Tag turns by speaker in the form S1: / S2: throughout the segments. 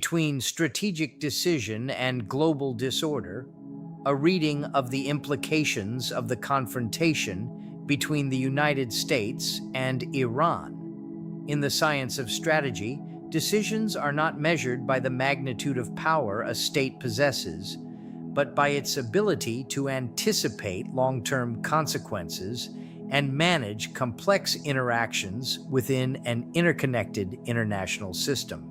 S1: Between strategic decision and global disorder, a reading of the implications of the confrontation between the United States and Iran. In the science of strategy, decisions are not measured by the magnitude of power a state possesses, but by its ability to anticipate long-term consequences and manage complex interactions within an interconnected international system.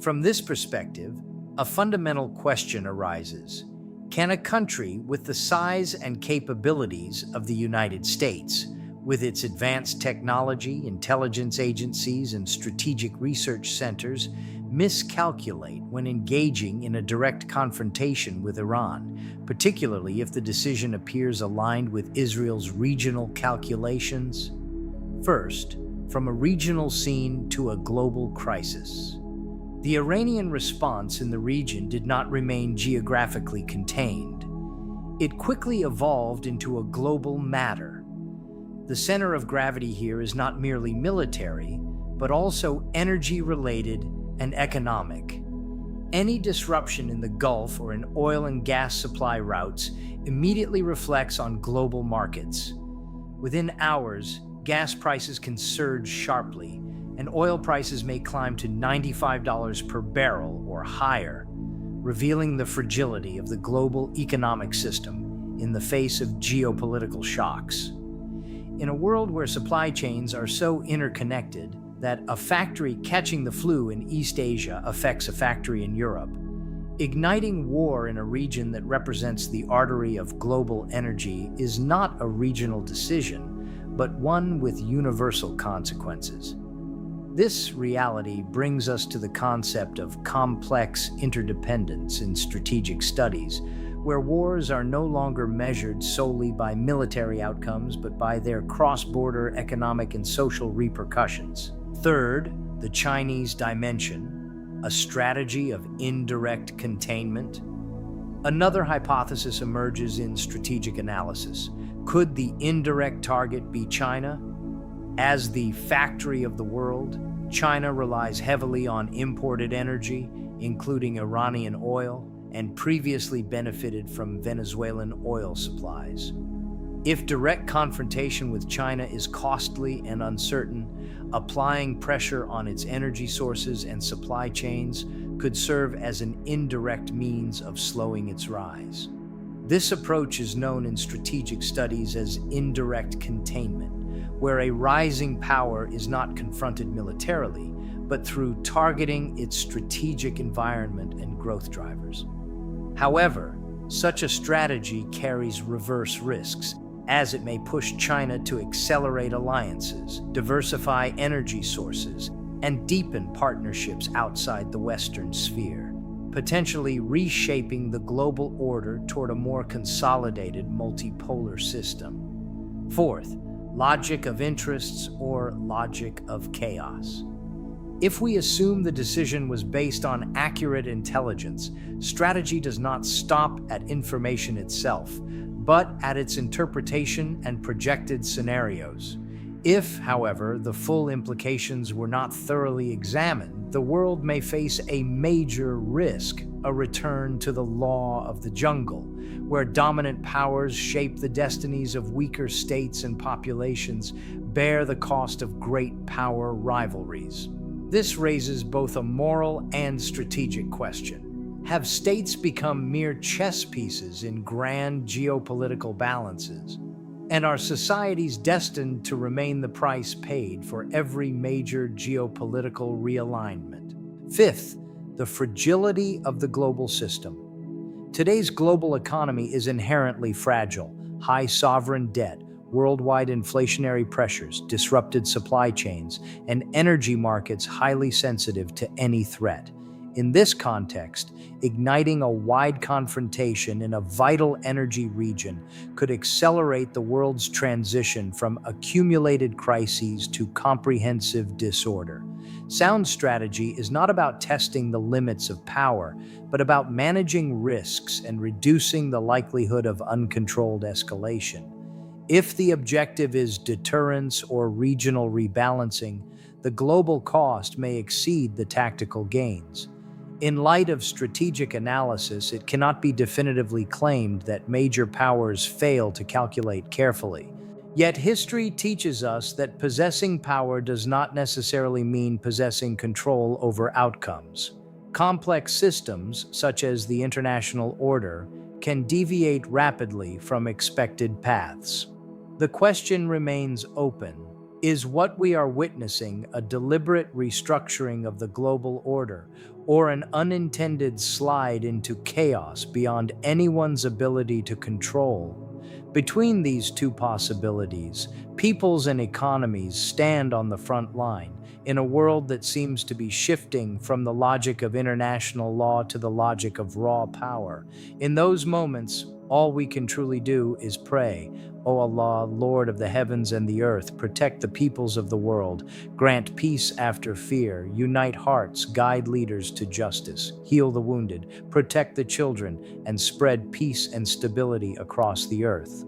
S1: From this perspective, a fundamental question arises. Can a country with the size and capabilities of the United States, with its advanced technology, intelligence agencies, and strategic research centers, miscalculate when engaging in a direct confrontation with Iran, particularly if the decision appears aligned with Israel's regional calculations? First, from a regional scene to a global crisis. The Iranian response in the region did not remain geographically contained. It quickly evolved into a global matter. The center of gravity here is not merely military, but also energy-related and economic. Any disruption in the Gulf or in oil and gas supply routes immediately reflects on global markets. Within hours, gas prices can surge sharply, and oil prices may climb to $95 per barrel or higher, revealing the fragility of the global economic system in the face of geopolitical shocks. In a world where supply chains are so interconnected that a factory catching the flu in East Asia affects a factory in Europe, igniting war in a region that represents the artery of global energy is not a regional decision, but one with universal consequences. This reality brings us to the concept of complex interdependence in strategic studies, where wars are no longer measured solely by military outcomes, but by their cross-border economic and social repercussions. Third, the Chinese dimension, a strategy of indirect containment. Another hypothesis emerges in strategic analysis. Could the indirect target be China? As the factory of the world, China relies heavily on imported energy, including Iranian oil, and previously benefited from Venezuelan oil supplies. If direct confrontation with China is costly and uncertain, applying pressure on its energy sources and supply chains could serve as an indirect means of slowing its rise. This approach is known in strategic studies as indirect containment, where a rising power is not confronted militarily, but through targeting its strategic environment and growth drivers. However, such a strategy carries reverse risks, as it may push China to accelerate alliances, diversify energy sources, and deepen partnerships outside the Western sphere, potentially reshaping the global order toward a more consolidated multipolar system. Fourth, logic of interests or logic of chaos. If we assume the decision was based on accurate intelligence, strategy does not stop at information itself, but at its interpretation and projected scenarios. If, however, the full implications were not thoroughly examined, the world may face a major risk, a return to the law of the jungle, where dominant powers shape the destinies of weaker states and populations, bear the cost of great power rivalries. This raises both a moral and strategic question. Have states become mere chess pieces in grand geopolitical balances? And are societies destined to remain the price paid for every major geopolitical realignment? Fifth, the fragility of the global system. Today's global economy is inherently fragile. High sovereign debt, worldwide inflationary pressures, disrupted supply chains, and energy markets highly sensitive to any threat. In this context, igniting a wide confrontation in a vital energy region could accelerate the world's transition from accumulated crises to comprehensive disorder. Sound strategy is not about testing the limits of power, but about managing risks and reducing the likelihood of uncontrolled escalation. If the objective is deterrence or regional rebalancing, the global cost may exceed the tactical gains. In light of strategic analysis, it cannot be definitively claimed that major powers fail to calculate carefully. Yet history teaches us that possessing power does not necessarily mean possessing control over outcomes. Complex systems, such as the international order, can deviate rapidly from expected paths. The question remains open. Is what we are witnessing a deliberate restructuring of the global order, or an unintended slide into chaos beyond anyone's ability to control? Between these two possibilities, peoples and economies stand on the front line in a world that seems to be shifting from the logic of international law to the logic of raw power. In those moments, all we can truly do is pray, O Allah, Lord of the heavens and the earth, protect the peoples of the world, grant peace after fear, unite hearts, guide leaders to justice, heal the wounded, protect the children, and spread peace and stability across the earth.